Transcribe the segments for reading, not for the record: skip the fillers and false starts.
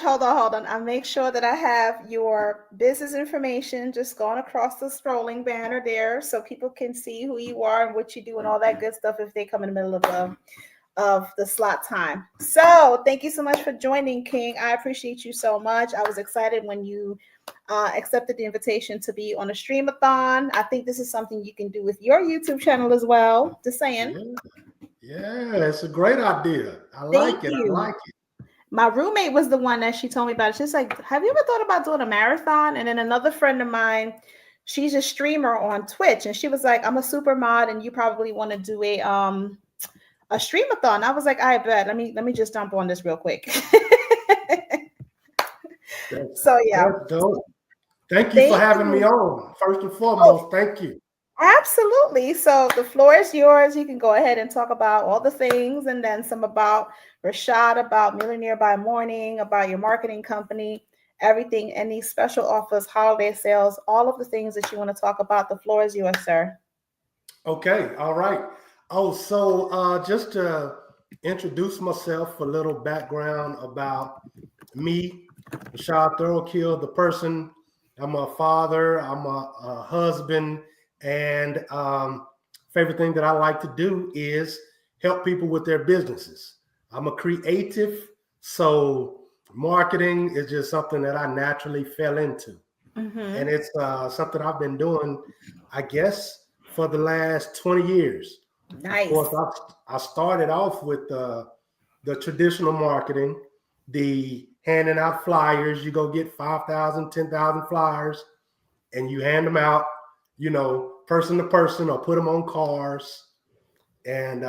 hold on. I make sure that I have your business information just going across the scrolling banner there so people can see who you are and what you do and all that good stuff if they come in the middle of the slot time. So thank you so much for joining, King. I appreciate you so much. I was excited when you accepted the invitation to be on a streamathon. I think this is something you can do with your YouTube channel as well. Just saying. Yeah, yeah, it's a great idea. I Thank like it. I you. like it. My roommate was the one that she told me about it. She's like, have you ever thought about doing a marathon? And then another friend of mine, she's a streamer on Twitch, and she was like, I'm a super mod, and you probably want to do a streamathon. I was like, I bet. Let me just jump on this real quick. That's, So yeah. that's dope. Thank you for Thank having me you. on. First and Oh, foremost, thank you. absolutely. So the floor is yours. You can go ahead and talk about all the things and then some about Rashad, about Millionaire by Morning, about your marketing company, everything, any special offers, holiday sales, all of the things that you want to talk about. The floor is yours, sir. Okay, all right. Oh, so just to introduce myself, a little background about me, Rashad Thirlkill, the person. I'm a father, I'm a husband, and favorite thing that I like to do is help people with their businesses. I'm a creative, so marketing is just something that I naturally fell into. Mm-hmm. And it's something I've been doing, I guess, for the last 20 years. Of course, Nice. I started off with the traditional marketing, the handing out flyers. You go get 5,000, 10,000 flyers, and you hand them out, person to person, or put them on cars. And,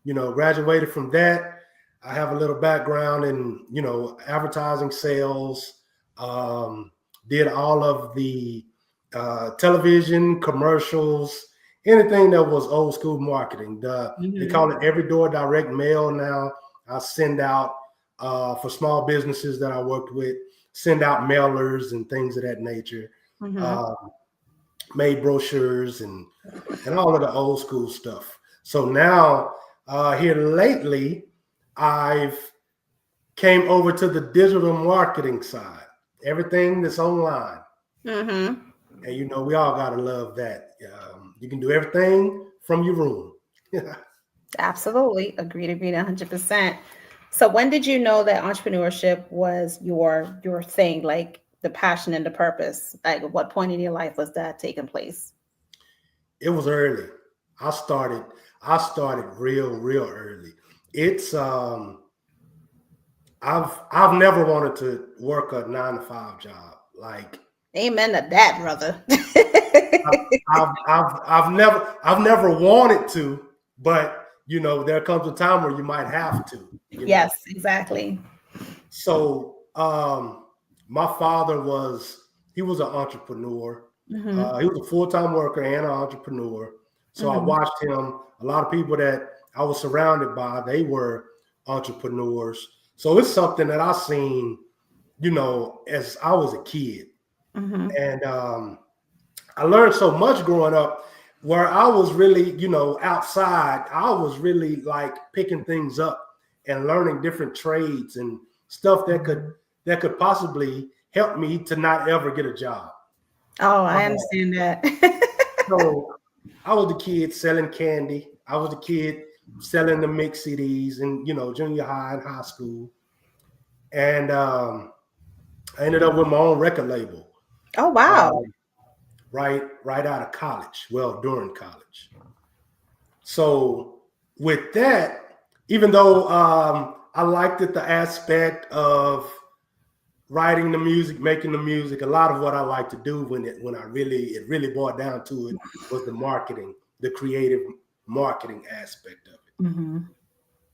graduated from that. I have a little background in, advertising sales, did all of the television commercials, anything that was old school marketing. They Mm-hmm. call it every door direct mail now. I send out for small businesses that I worked with, send out mailers and things of that nature. Mm-hmm. Uh, Made brochures and all of the old school stuff. So now here lately, I've came over to the digital marketing side, everything that's online. Mm-hmm. And we all gotta love that. You can do everything from your room. Absolutely. Agreed 100%. So when did you know that entrepreneurship was your thing, like the passion and the purpose? Like at what point in your life was that taking place? It was early. I started. I started real early. It's I've never wanted to work a 9 to 5 job. Like Amen to that, brother. I've never wanted to, but there comes a time where you might have to. Yes, exactly. So my father he was an entrepreneur. Mm-hmm. He was a full-time worker and an entrepreneur. So I Mm-hmm. watched him. A lot of people that I was surrounded by, they were entrepreneurs. So it's something that I seen, as I was a kid. Mm-hmm. And I learned so much growing up where I was really, outside. I was really like picking things up and learning different trades and stuff that could possibly help me to not ever get a job. Oh, Uh, I understand that. so I was the kid selling candy. I was the kid selling the mix CDs in, junior high and high school. And I ended up with my own record label. Oh, wow. Um, right out of college. Well, during college. So with that, even though I liked it, the aspect of writing the music, making the music, a lot of what I like to do when it really boiled down to it was the marketing, the creative marketing aspect of it. Mm-hmm.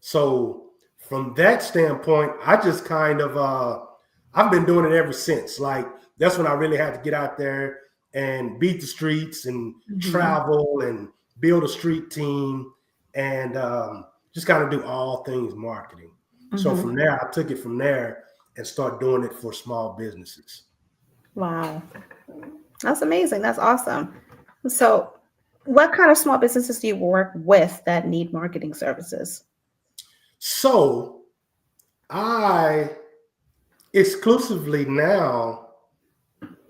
So from that standpoint, I just kind of I've been doing it ever since. Like that's when I really had to get out there and beat the streets and Mm-hmm. travel and build a street team and just kind of do all things marketing. So Mm-hmm. from there, I took it from there and start doing it for small businesses. Wow. That's amazing. That's awesome. So, what kind of small businesses do you work with that need marketing services? So I exclusively now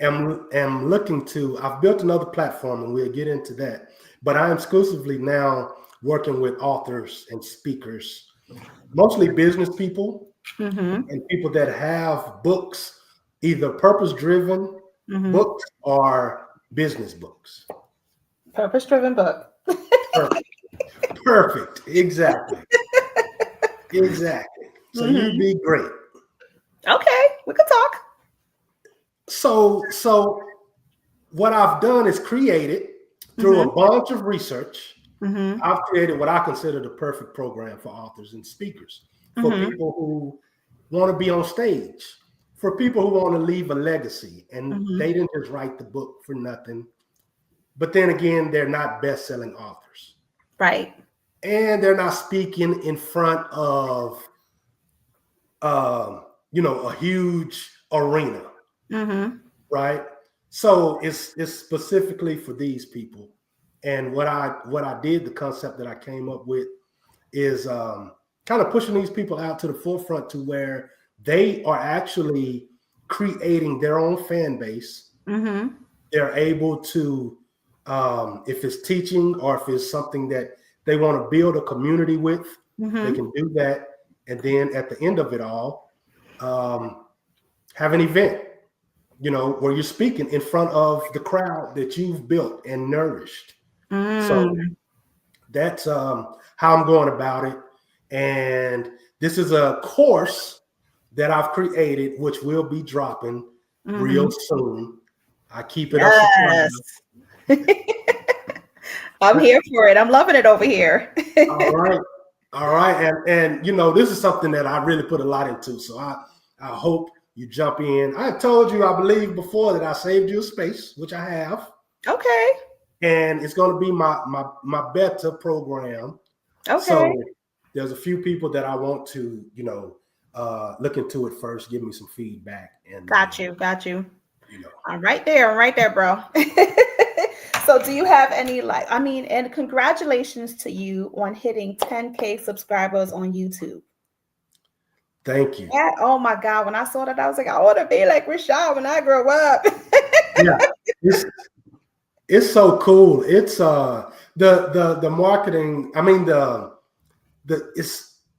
am looking to, I've built another platform and we'll get into that, but I am exclusively now working with authors and speakers, mostly business people Mm-hmm. and people that have books, either purpose-driven Mm-hmm. books or business books. Purpose-driven book. Perfect. Perfect. Exactly. Exactly. So you'd Mm-hmm. be great. Okay, we could talk. So what I've done is created through Mm-hmm. a bunch of research. Mm-hmm. I've created what I consider the perfect program for authors and speakers, for Mm-hmm. people who want to be on stage, for people who want to leave a legacy, and Mm-hmm. they didn't just write the book for nothing. But then again, they're not best-selling authors, Right. and they're not speaking in front of, a huge arena, Mm-hmm. right? So it's specifically for these people. And what I did, the concept that I came up with is kind of pushing these people out to the forefront to where they are actually creating their own fan base. Mm-hmm. They're able to, if it's teaching or if it's something that they want to build a community with, they Mm-hmm. can do that. And then at the end of it all, um, have an event, where you're speaking in front of the crowd that you've built and nourished. So Mm. that's how I'm going about it. And this is a course that I've created, which will be dropping Mm-hmm. real soon. I keep it a Yes. surprise. I'm here for it. I'm loving it over here. All right. All right. And this is something that I really put a lot into. So I hope you jump in. I told you, I believe before, that I saved you a space, which I have. Okay. And it's going to be my beta program. Okay. So there's a few people that I want to, look into it first, give me some feedback, and Got you. Got you. you know, I'm right there. I'm right there, bro. So do you have any and congratulations to you on hitting 10K subscribers on YouTube. thank you. Yeah. Oh my God. When I saw that, I was like, I want to be like Rashad when I grow up. Yeah, it's so cool. It's the marketing. I mean the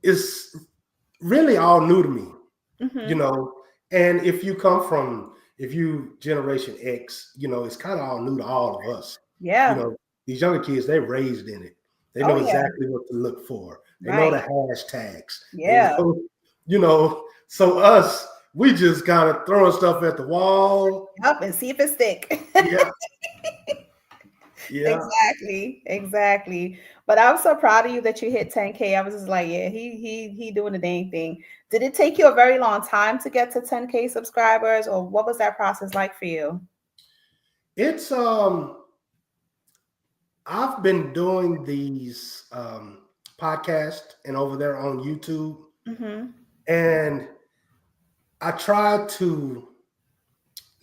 it's really all new to me, you Mm-hmm. know. And if you Generation X, it's kind of all new to all of us. You Yeah. know, these younger kids, they're raised in it. They Oh know yeah. exactly what to look for. They know the Right. hashtags. They Yeah. know, so us, we just kind of throwing stuff at the wall. Up and see if it stick. Yeah, yeah. Exactly, exactly. But I'm so proud of you that you hit 10K. I was just like, yeah, he doing the dang thing. Did it take you a very long time to get to 10K subscribers, or what was that process like for you? It's I've been doing these podcasts and over there on YouTube, Mm-hmm. and I try to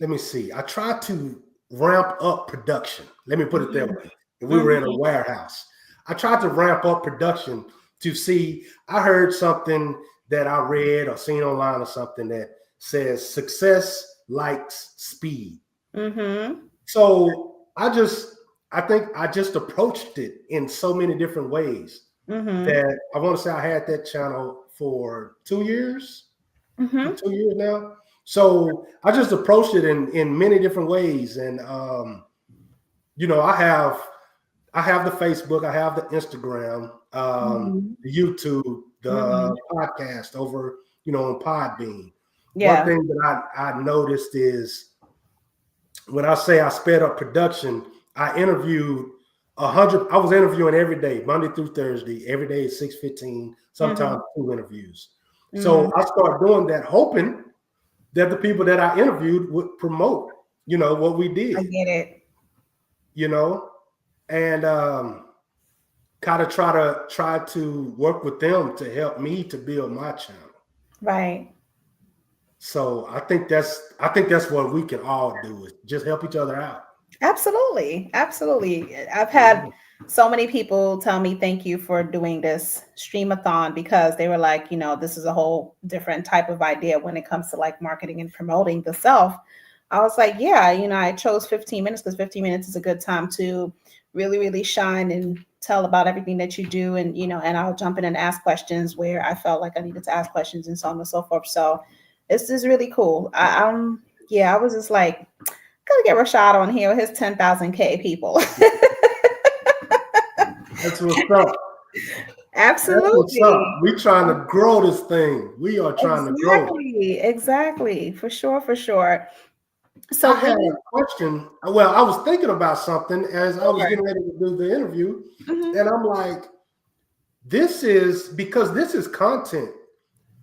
I try to ramp up production. Let me put it that way. If we were in a Mm-hmm. warehouse, I tried to ramp up production to see. I heard something that I read or seen online or something that says success likes speed. Mm-hmm. So I think I just approached it in so many different ways Mm-hmm. that I want to say I had that channel for 2 years, Mm-hmm. 2 years now. So I just approached it in many different ways. And I have the Facebook, I have the Instagram, Mm-hmm. the YouTube, Mm-hmm. the podcast over, on Podbean. One Yeah. thing that I noticed is when I say I sped up production, I interviewed 100. I was interviewing every day, Monday through Thursday, every day at 6:15, Mm-hmm. sometimes 2 interviews. Mm-hmm. So I started doing that, hoping that the people that I interviewed would promote, what we I did, get it. you know, and kind of try to work with them to help me to build my channel. Right. So I think that's what we can all do, is just help each other out. Absolutely. Absolutely. I've had Yeah. So many people tell me thank you for doing this streamathon because they were like, this is a whole different type of idea when it comes to like marketing and promoting the self. I was like, yeah, I chose 15 minutes because 15 minutes is a good time to really, really shine and tell about everything that you do. And, and I'll jump in and ask questions where I felt like I needed to ask questions and so on and so forth. So it's just really cool. Yeah, I was just like, gotta get Rashad on here with his 10,000 K people. That's what's up. That's what's up. Absolutely. We trying to grow this thing. We are trying to grow it. Exactly. For sure, for sure. I So had when a question. Well, I was thinking about something as I was sure. getting ready to do the interview, Mhm, and I'm like, this is because this is content.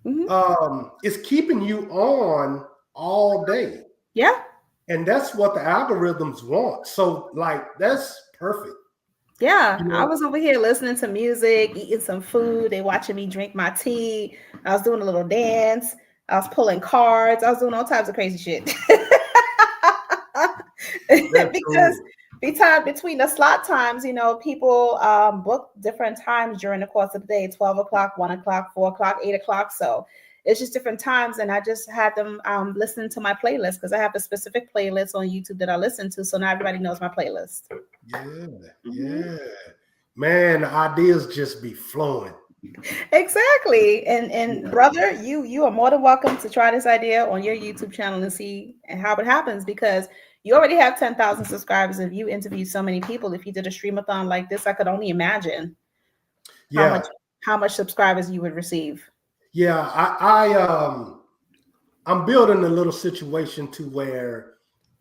mhm. It's keeping you on all day. Yeah. And that's what the algorithms want. So, like, that's perfect. Yeah. You I know, was over here listening to music, eating some food. They watching me drink my tea. I was doing a little dance. I was pulling cards. I was doing all types of crazy shit. that's Because cool. between the slot times, people book different times during the course of the day, 12 o'clock, 1 o'clock, 4 o'clock, 8 o'clock. So it's just different times. And I just had them listening to my playlist because I have a specific playlist on YouTube that I listen to. So now everybody knows my playlist. Yeah, Mhm. yeah. Man, the ideas just be flowing. Exactly. And Yeah, brother, you are more than welcome to try this idea on your YouTube channel and see how it happens because you already have 10,000 subscribers. If you interview so many people, if you did a streamathon like this, I could only imagine how much yeah, how much subscribers you would receive. yeah. I'm building a little situation to where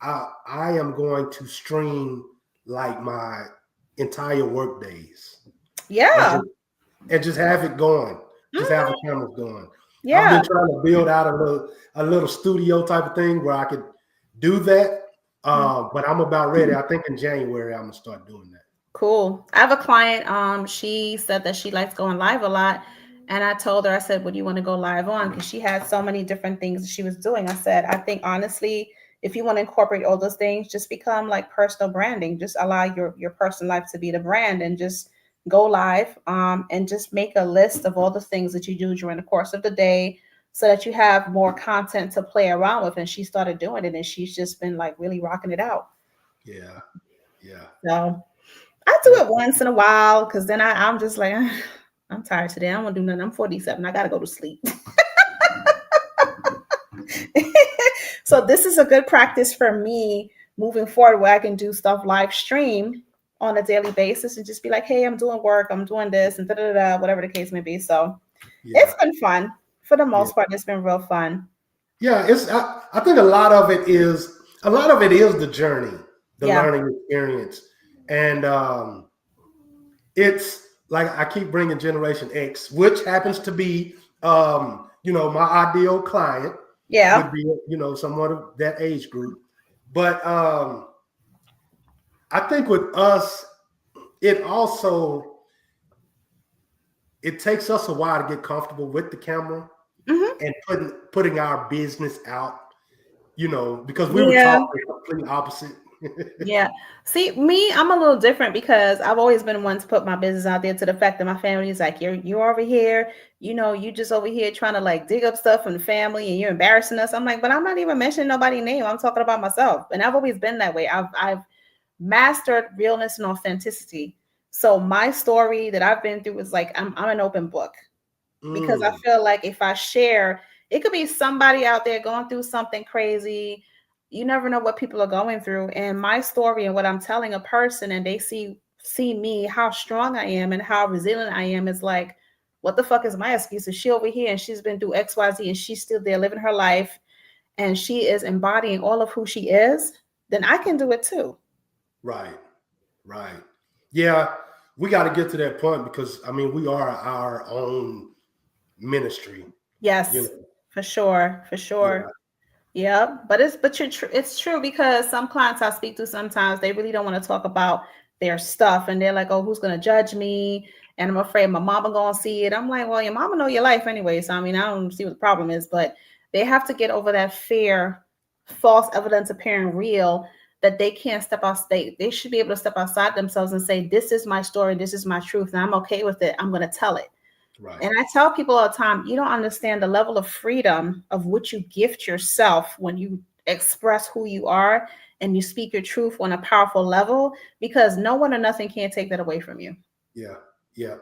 I am going to stream like my entire work days and Yeah. just and just have it going. Just have the Mhm. cameras going. I've Yeah. been trying to build out a little studio type of thing where I could do that. Mhm. But I'm about ready. I think in January I'm gonna start doing that. Cool. I have a client. She said that she likes going live a lot. And I told her, I said, what do you want to go live on? Because she had so many different things that she was doing. I said, I think honestly, if you want to incorporate all those things, just become like personal branding. Just allow your personal life to be the brand and just go live and just make a list of all the things that you do during the course of the day so that you have more content to play around with. And she started doing it and she's just been like really rocking it out. Yeah, yeah. So I do That's it once in a while because then I'm just like, I'm tired today. I don't want to do nothing. I'm 47. I got to go to sleep. So this is a good practice for me moving forward where I can do stuff live stream on a daily basis and just be like, hey, I'm doing work. I'm doing this and da da da, whatever the case may be. So yeah, it's been fun. For the yeah. most part, it's been real fun. Yeah, I think a lot of it is the journey, the Yeah. learning experience. And it's like I keep bringing Generation X, which happens to be, my ideal client Yeah. would be, somewhat of that age group. But I think with us, it also it takes us a while to get comfortable with the camera Hmm. and putting our business out, because we were Yeah. taught the complete opposite. Yeah. See, me, I'm a little different because I've always been one to put my business out there to the fact that my family is like, you're over here, you just over here trying to like dig up stuff from the family and you're embarrassing us. I'm like, but I'm not even mentioning nobody's name. I'm talking about myself. And I've always been that way. I've mastered realness and authenticity. So my story that I've been through is like I'm an open book because I Mm, feel like if I share, it could be somebody out there going through something crazy. You never know what people are going through. And my story and what I'm telling a person and they see me, how strong I am and how resilient I am is like, what the fuck is my excuse? Is she over here and she's been through XYZ and she's still there living her life and she is embodying all of who she is, then I can do it too. right, right. Yeah, we got to get to that point because I mean we are our own ministry. You Yes, know, for sure. For sure. yeah, Yeah, but it's true because some clients I speak to sometimes they really don't want to talk about their stuff and they're like, "Oh, who's gonna judge me?" And I'm afraid my mama gonna see it. I'm like, "Well, your mama know your life anyway, so I mean, I don't see what the problem is." But they have to get over that fear, false evidence appearing real, that they can't step out. They should be able to step outside themselves and say, this is my story, this is my truth, and I'm okay with it. I'm going to tell it. Right. And I tell people all the time, you don't understand the level of freedom of what you gift yourself when you express who you are and you speak your truth on a powerful level, because no one or nothing can take that away from you. Yeah. Yeah.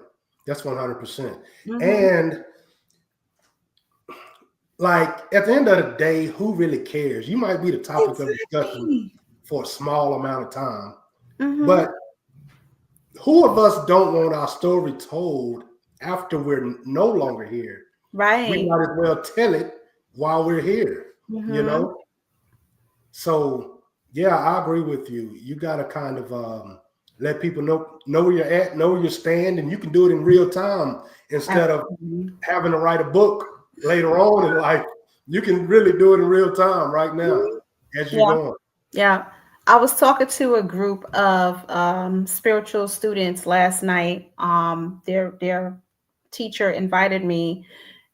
That's 100%. Mm-hmm. And like at the end of the day, who really cares? You might be the topic of discussion for a small amount of time, Mm-hmm. but who of us don't want our story told after we're no longer here? Right. We might as well tell it while we're here, Mm-hmm. you know? So yeah, I agree with you. You got to kind of let people know where you're at, know where you stand, and you can do it in real time instead Absolutely. of having to write a book later on in life. You can really do it in real time right now as you're going. Yeah. I was talking to a group of spiritual students last night. Their teacher invited me,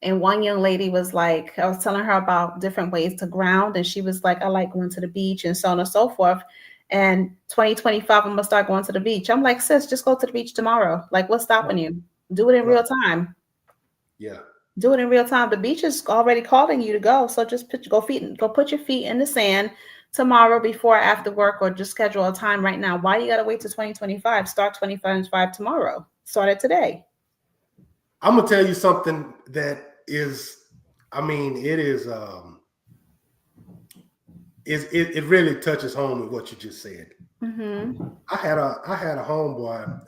and one young lady was like, I was telling her about different ways to ground, and she was like, I like going to the beach and so on and so forth. And 2025, I'm gonna start going to the beach. I'm like, sis, just go to the beach tomorrow. Like, what's stopping you? Do it in real time. Yeah. Do it in real time. The beach is already calling you to go. So just go put your feet in the sand tomorrow before or after work, or just schedule a time right now. Why you gotta wait to 2025? Start 2025 tomorrow. Start it today. I'm gonna tell you something that is, I mean, it is it really touches home with what you just said. Mm-hmm. I had a homeboy.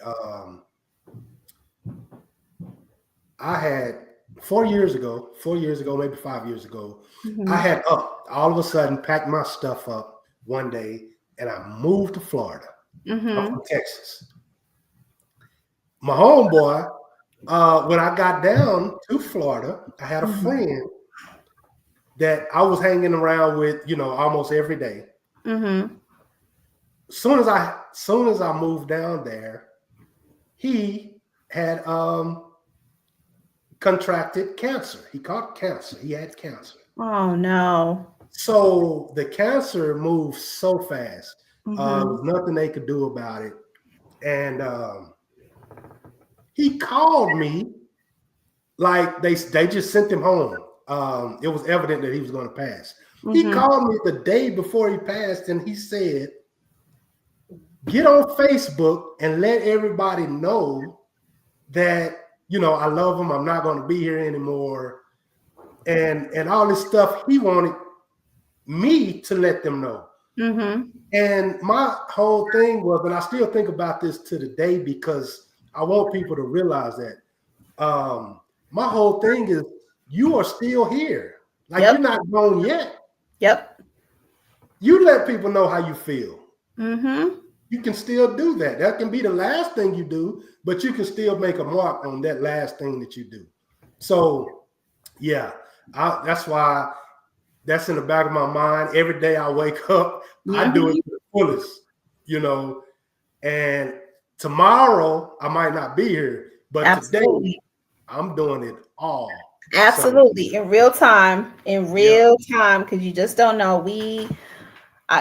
I had 4 years ago, maybe 5 years ago, Mm-hmm. I had all of a sudden packed my stuff up one day and I moved to Florida. Mm-hmm. I'm from Texas. My homeboy, when I got down to Florida, I had a friend that I was hanging around with, almost every day. Mm-hmm. Soon as I moved down there, he had contracted cancer. He caught cancer. He had cancer. Oh no. So the cancer moved so fast. There Mm-hmm. was nothing they could do about it. And he called me like they just sent him home. It was evident that he was going to pass. He called me the day before he passed and he said, get on Facebook and let everybody know that, I love him. I'm not going to be here anymore. And all this stuff. He wanted me to let them know. Mm-hmm. And my whole thing was, and I still think about this to the day because I want people to realize that my whole thing is you are still here. Like you're not gone yet. Yep. You let people know how you feel. Mm-hmm. You can still do that. That can be the last thing you do, but you can still make a mark on that last thing that you do. So, yeah, that's why that's in the back of my mind. Every day I wake up, I do it to the fullest, and tomorrow I might not be here, but today I'm doing it all. Absolutely. So, in real time, because you just don't know.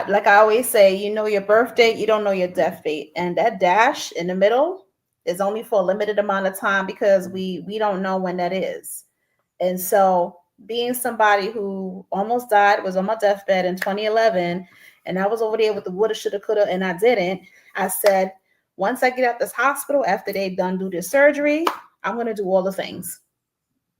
Like I always say, you know your birth date, you don't know your death date. And that dash in the middle is only for a limited amount of time because we don't know when that is. And so being somebody who almost died, was on my deathbed in 2011, and I was over there with the woulda, shoulda, coulda, and I didn't. I said, once I get out this hospital, after they done do this surgery, I'm going to do all the things.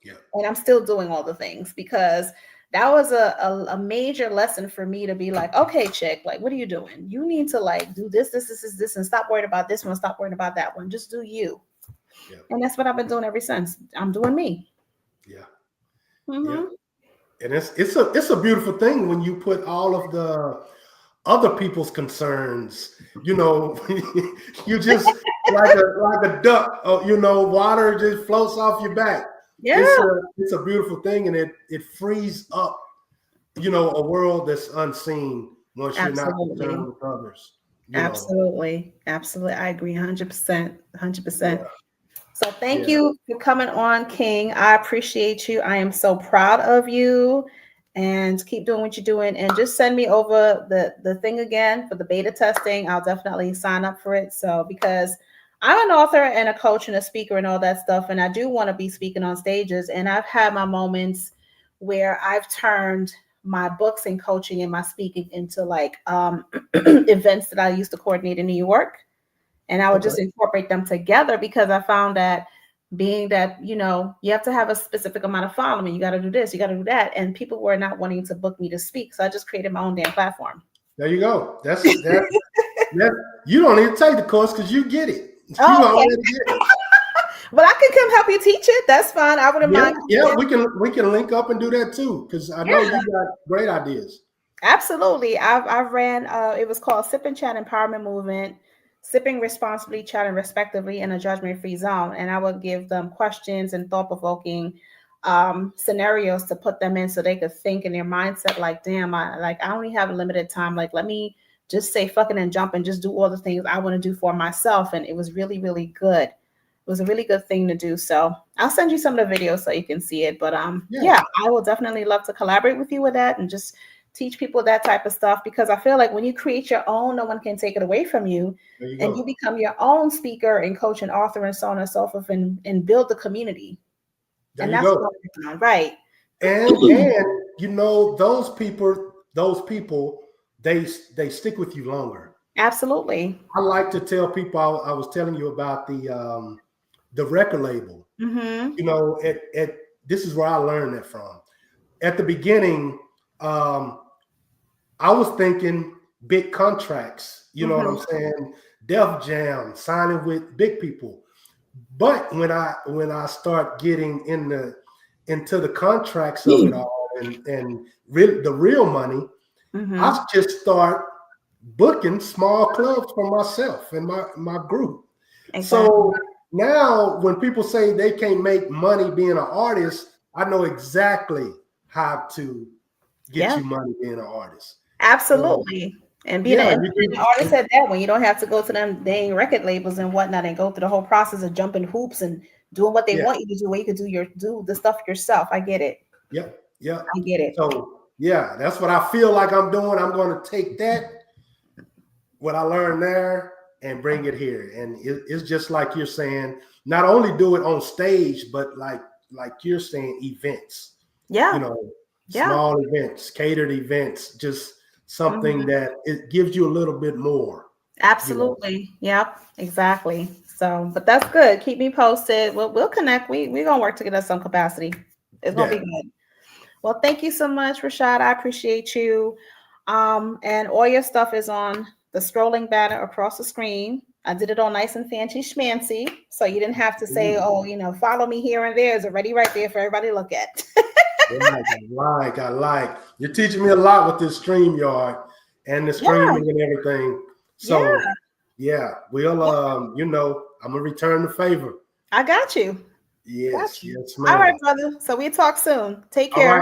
Yeah. And I'm still doing all the things because that was a major lesson for me to be like, okay, chick, like, what are you doing? You need to like do this, and stop worrying about this one, stop worrying about that one. Just do you. Yeah. And that's what I've been doing ever since. I'm doing me. Yeah. Mm-hmm. Yeah. And it's a beautiful thing when you put all of the other people's concerns, you just like a duck, water just floats off your back. Yeah. It's a beautiful thing, and it frees up, a world that's unseen once you're not concerned with others. Absolutely. I agree 100%. 100%. So thank you for coming on, King. I appreciate you. I am so proud of you. and keep doing what you're doing. And just send me over the thing again for the beta testing. I'll definitely sign up for it. So because I'm an author and a coach and a speaker and all that stuff, and I do want to be speaking on stages. And I've had my moments where I've turned my books and coaching and my speaking into like events that I used to coordinate in New York. And I would just incorporate them together because I found that being that, you have to have a specific amount of following. You got to do this, you got to do that. And people were not wanting to book me to speak. So I just created my own damn platform. There you go. That's that. You don't need to take the course because you get it. Oh, you okay. already get it. But I can come help you teach it. That's fine. I wouldn't mind. Yeah, we can link up and do that too because I know you got great ideas. Absolutely. I've ran it was called Sip and Chat Empowerment Movement, Sipping Responsibly, Chatting Respectively in a Judgment-Free Zone. And I would give them questions and thought-provoking scenarios to put them in so they could think in their mindset like, damn, I only have a limited time. Like, let me just say fucking and jump and just do all the things I want to do for myself. And it was really, really good. It was a really good thing to do. So I'll send you some of the videos so you can see it. But yeah, I will definitely love to collaborate with you with that and just teach people that type of stuff, because I feel like when you create your own, no one can take it away from you. And you become your own speaker and coach and author and so on and so forth and build the community. There and you that's go. what I'm doing, right. And those people, they stick with you longer. Absolutely. I like to tell people, I was telling you about the record label. Mm-hmm. This is where I learned that from. At the beginning, I was thinking big contracts, what I'm saying? Def Jam, signing with big people. But when I start getting into the contracts of it all and the real money, I just start booking small clubs for myself and my group. Exactly. So now when people say they can't make money being an artist, I know exactly how to get you money being an artist. Absolutely. And being an artist at that, when you don't have to go to them dang record labels and whatnot and go through the whole process of jumping hoops and doing what they want you to do, where you could do the stuff yourself. I get it. Yep. I get it. So yeah, that's what I feel like I'm doing. I'm going to take what I learned there and bring it here. And it's just like you're saying, not only do it on stage, but like you're saying, events. Yeah. Small events, catered events, just something that it gives you a little bit more. Absolutely. Yep, exactly. So, but that's good. Keep me posted. We'll connect. We're going to work together in some capacity. It's going to be good. Well, thank you so much, Rashad. I appreciate you. And all your stuff is on the scrolling banner across the screen. I did it all nice and fancy schmancy. So you didn't have to say, follow me here and there. It's already right there for everybody to look at. I like. You're teaching me a lot with this StreamYard and the streaming and everything. So we'll I'm gonna return the favor. I got you. Yes, got you. Yes, ma'am. All right, brother. So we'll talk soon. Take care.